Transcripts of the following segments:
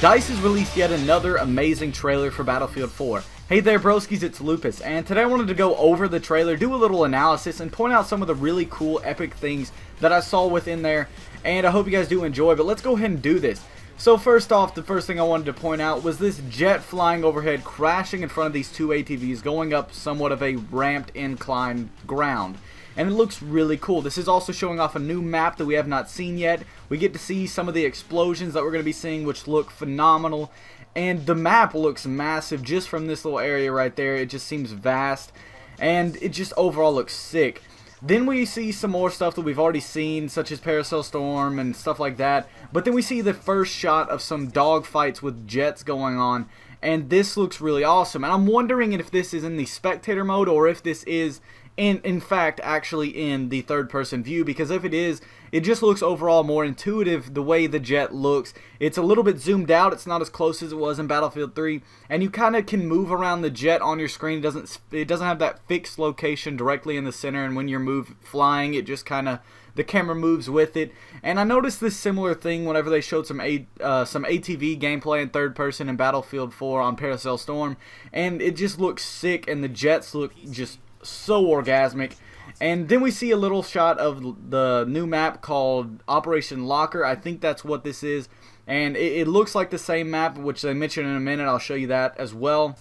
DICE has released yet another amazing trailer for Battlefield 4. Hey there broskies, it's Lupus, and today I wanted to go over the trailer, do a little analysis, and point out some of the really cool, epic things that I saw within there, and I hope you guys do enjoy, but let's go ahead and do this. So first off, the first thing I wanted to point out was this jet flying overhead, crashing in front of these two ATVs, going up somewhat of a ramped incline ground. And it looks really cool. This is also showing off a new map that we have not seen yet. We get to see some of the explosions that we're going to be seeing, which look phenomenal. And the map looks massive just from this little area right there. It just seems vast. And it just overall looks sick. Then we see some more stuff that we've already seen, such as Parasail Storm and stuff like that. But then we see the first shot of some dogfights with jets going on. And this looks really awesome. And I'm wondering if this is in the spectator mode or if this is in fact actually in the third person view, because if it is, it just looks overall more intuitive the way the jet looks. It's a little bit zoomed out, it's not as close as it was in Battlefield 3, and you kind of can move around the jet on your screen. It doesn't have that fixed location directly in the center, and when you're flying, it just kind of, the camera moves with it. And I noticed this similar thing whenever they showed some ATV gameplay in third person in Battlefield 4 on Parasail Storm, and it just looks sick, and the jets look just so orgasmic. And then we see a little shot of the new map called Operation Locker. I think that's what this is, and it looks like the same map, which they mentioned in a minute. I'll show you that as well.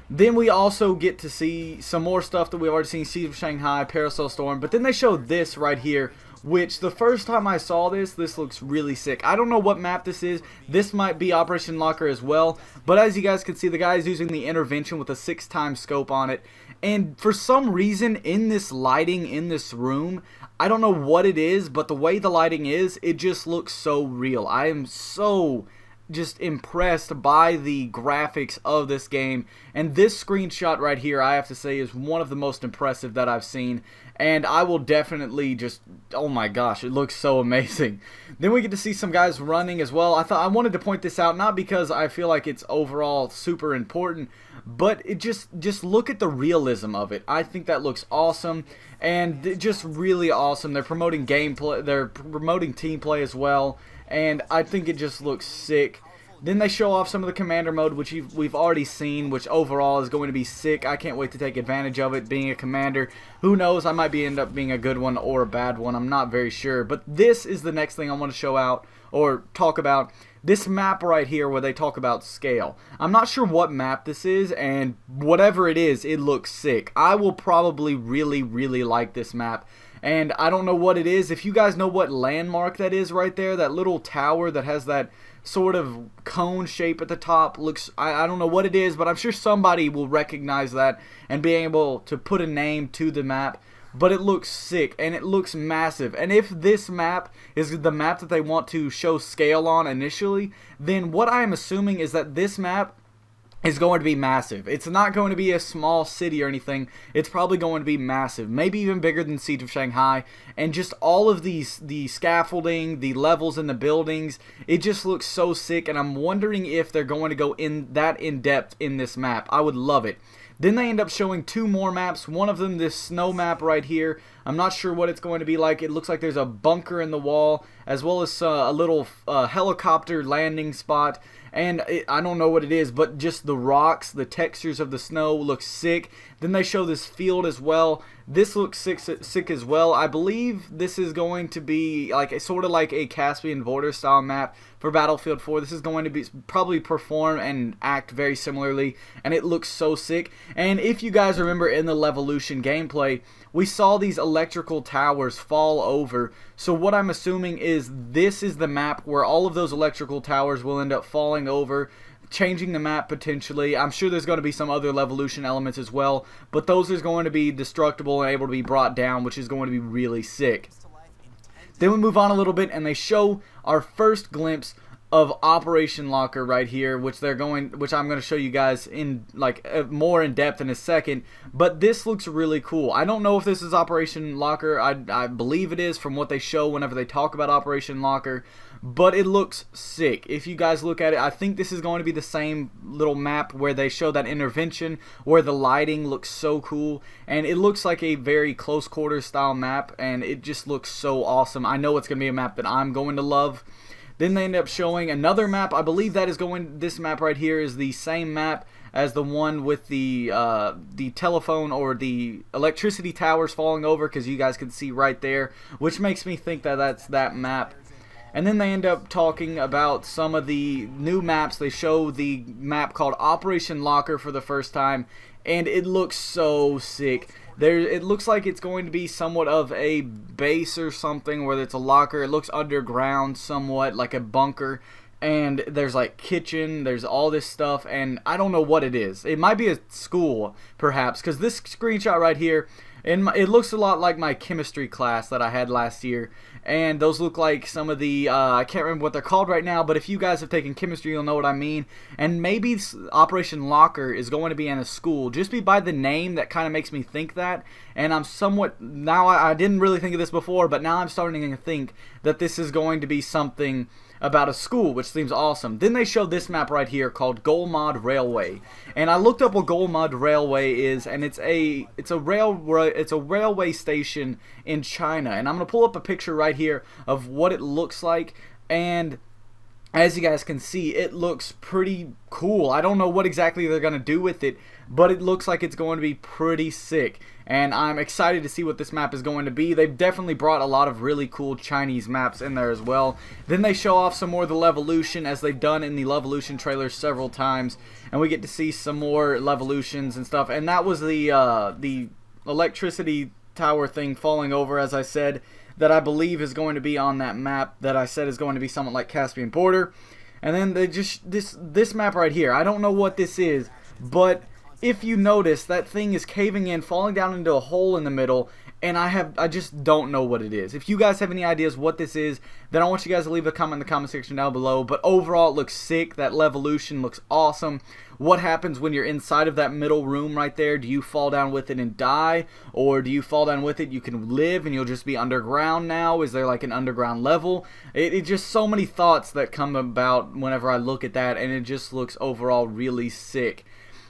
Then we also get to see some more stuff that we've already seen: Siege of Shanghai, Parasail Storm, but then they showed this right here, which the first time I saw this looks really sick. I don't know what map this is. This might be Operation Locker as well, but as you guys can see, the guy is using the intervention with a 6x scope on it. And for some reason, in this lighting in this room, I don't know what it is, but the way the lighting is, it just looks so real. I am so just impressed by the graphics of this game, and this screenshot right here, I have to say, is one of the most impressive that I've seen, and I will definitely just, oh my gosh, it looks so amazing. Then we get to see some guys running as well. I wanted to point this out, not because I feel like it's overall super important, but it just look at the realism of it. I think that looks awesome, and just really awesome. They're promoting gameplay, they're promoting team play as well, and I think it just looks sick. Then they show off some of the commander mode, which we've already seen, which overall is going to be sick. I can't wait to take advantage of it, being a commander. Who knows, I might end up being a good one or a bad one. I'm not very sure. But this is the next thing I want to show out or talk about. This map right here where they talk about scale. I'm not sure what map this is, and whatever it is, it looks sick. I will probably really like this map. And I don't know what it is. If you guys know what landmark that is right there, that little tower that has that sort of cone shape at the top, looks, I don't know what it is, but I'm sure somebody will recognize that and be able to put a name to the map. But it looks sick, and it looks massive. And if this map is the map that they want to show scale on initially, then what I am assuming is that this map is going to be massive. It's not going to be a small city or anything. It's probably going to be massive, maybe even bigger than Siege of Shanghai. And just all of the scaffolding, the levels in the buildings, it just looks so sick, and I'm wondering if they're going to go in depth in this map. I would love it. Then they end up showing two more maps. One of them, this snow map right here. I'm not sure what it's going to be like. It looks like there's a bunker in the wall, as well as a little helicopter landing spot. And I don't know what it is, but just the rocks, the textures of the snow look sick. Then they show this field as well. This looks sick as well. I believe this is going to be like sort of like a Caspian border style map for Battlefield 4. This is going to be probably perform and act very similarly, and it looks so sick. And if you guys remember in the Levolution gameplay, we saw these electrical towers fall over. So what I'm assuming is this is the map where all of those electrical towers will end up falling over, changing the map potentially. I'm sure there's going to be some other Levolution elements as well, but those are going to be destructible and able to be brought down, which is going to be really sick. Then we move on a little bit, and they show our first glimpse of Operation Locker right here, which I'm going to show you guys in more in depth in a second. But this looks really cool. I don't know if this is Operation Locker. I believe it is from what they show whenever they talk about Operation Locker. But it looks sick. If you guys look at it, I think this is going to be the same little map where they show that intervention, where the lighting looks so cool, and it looks like a very close quarters style map, and it just looks so awesome. I know it's going to be a map that I'm going to love. Then they end up showing another map. I believe that is this map right here is the same map as the one with the telephone or the electricity towers falling over, because you guys can see right there, which makes me think that that's that map. And then they end up talking about some of the new maps. They show the map called Operation Locker for the first time, and it looks so sick. It looks like it's going to be somewhat of a base or something where it's a locker. It looks underground somewhat, like a bunker. And there's like kitchen, there's all this stuff, and I don't know what it is. It might be a school, perhaps, because this screenshot right here, it looks a lot like my chemistry class that I had last year. And those look like some of the, I can't remember what they're called right now, but if you guys have taken chemistry, you'll know what I mean. And maybe Operation Locker is going to be in a school. Just by the name, that kind of makes me think that. And I'm somewhat, now I didn't really think of this before, but now I'm starting to think that this is going to be something about a school, which seems awesome. Then they showed this map right here called Golmod Railway, and I looked up what Golmod Railway is, and it's a railway station in China. And I'm gonna pull up a picture right here of what it looks like, and as you guys can see, it looks pretty cool. I don't know what exactly they're gonna do with it, but it looks like it's going to be pretty sick, and I'm excited to see what this map is going to be. They've definitely brought a lot of really cool Chinese maps in there as well. Then they show off some more of the Levolution, as they've done in the Levolution trailers several times, and we get to see some more Levolutions and stuff. And that was the electricity tower thing falling over, as I said, that I believe is going to be on that map that I said is going to be somewhat like Caspian Border. And then they just this map right here, I don't know what this is, but if you notice, that thing is caving in, falling down into a hole in the middle, and I just don't know what it is. If you guys have any ideas what this is, then I want you guys to leave a comment in the comment section down below. But overall, it looks sick. That Levolution looks awesome. What happens when you're inside of that middle room right there? Do you fall down with it and die? Or do you fall down with it, you can live and you'll just be underground now? Is there like an underground level? It just so many thoughts that come about whenever I look at that, and it just looks overall really sick.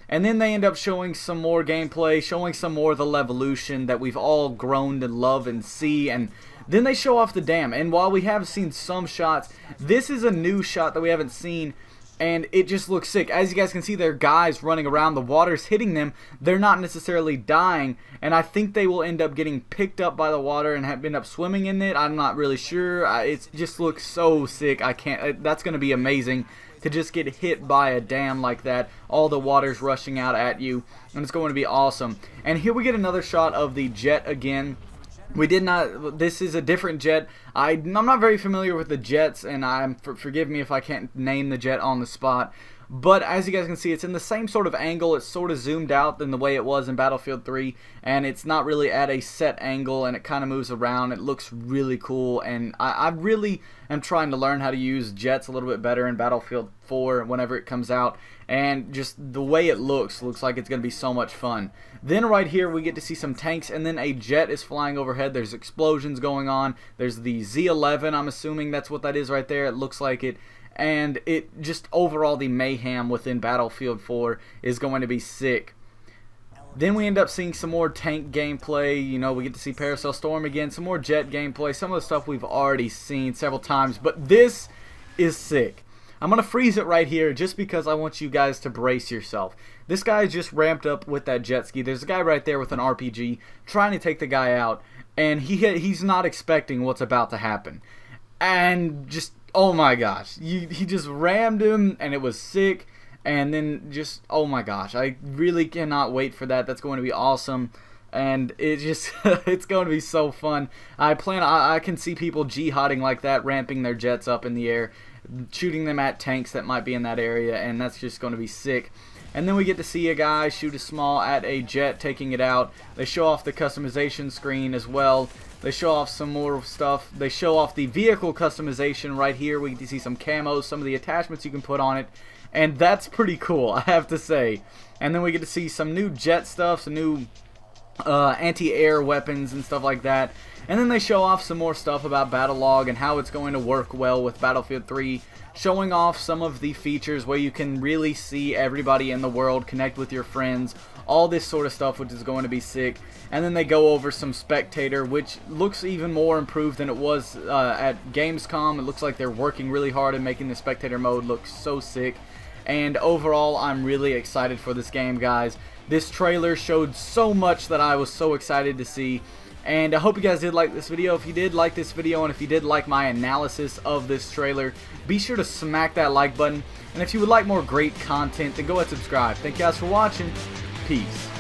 And then they end up showing some more gameplay, showing some more of the Levolution that we've all grown to love and see. And then they show off the dam. And while we have seen some shots, this is a new shot that we haven't seen, and it just looks sick. As you guys can see, there are guys running around. The water's hitting them. They're not necessarily dying, and I think they will end up getting picked up by the water and end up swimming in it. I'm not really sure. It just looks so sick. That's going to be amazing to just get hit by a dam like that. All the water's rushing out at you, and it's going to be awesome. And here we get another shot of the jet again. This is a different jet. I'm not very familiar with the jets, and forgive me if I can't name the jet on the spot. But as you guys can see, it's in the same sort of angle. It's sort of zoomed out than the way it was in Battlefield 3, and it's not really at a set angle, and it kind of moves around. It looks really cool, and I really am trying to learn how to use jets a little bit better in Battlefield 4 whenever it comes out, and just the way it looks like it's going to be so much fun. Then right here we get to see some tanks, and then a jet is flying overhead. There's explosions going on. There's the Z11, I'm assuming that's what that is right there. It looks like it. And it just overall, the mayhem within Battlefield 4 is going to be sick. Then we end up seeing some more tank gameplay. You know, we get to see Paracel Storm again, some more jet gameplay, some of the stuff we've already seen several times. But this is sick. I'm going to freeze it right here just because I want you guys to brace yourself. This guy just ramped up with that jet ski. There's a guy right there with an RPG trying to take the guy out, and he's not expecting what's about to happen. And just, oh my gosh, he just rammed him, and it was sick. And then just, oh my gosh, I really cannot wait for that. That's going to be awesome. And it just, it's going to be so fun. I can see people jihading like that, ramping their jets up in the air, shooting them at tanks that might be in that area, and that's just going to be sick. And then we get to see a guy shoot a small at a jet, taking it out. They show off the customization screen as well. They show off some more stuff. They show off the vehicle customization right here. We get to see some camos, some of the attachments you can put on it. And that's pretty cool, I have to say. And then we get to see some new jet stuff, some new anti-air weapons and stuff like that. And then they show off some more stuff about Battlelog and how it's going to work well with Battlefield 3, showing off some of the features where you can really see everybody in the world, connect with your friends, all this sort of stuff, which is going to be sick. And then they go over some spectator, which looks even more improved than it was at Gamescom. It looks like they're working really hard at making the spectator mode look so sick. And overall, I'm really excited for this game, guys. This trailer showed so much that I was so excited to see. And I hope you guys did like this video. If you did like this video, and if you did like my analysis of this trailer, be sure to smack that like button. And if you would like more great content, then go ahead and subscribe. Thank you guys for watching. Peace.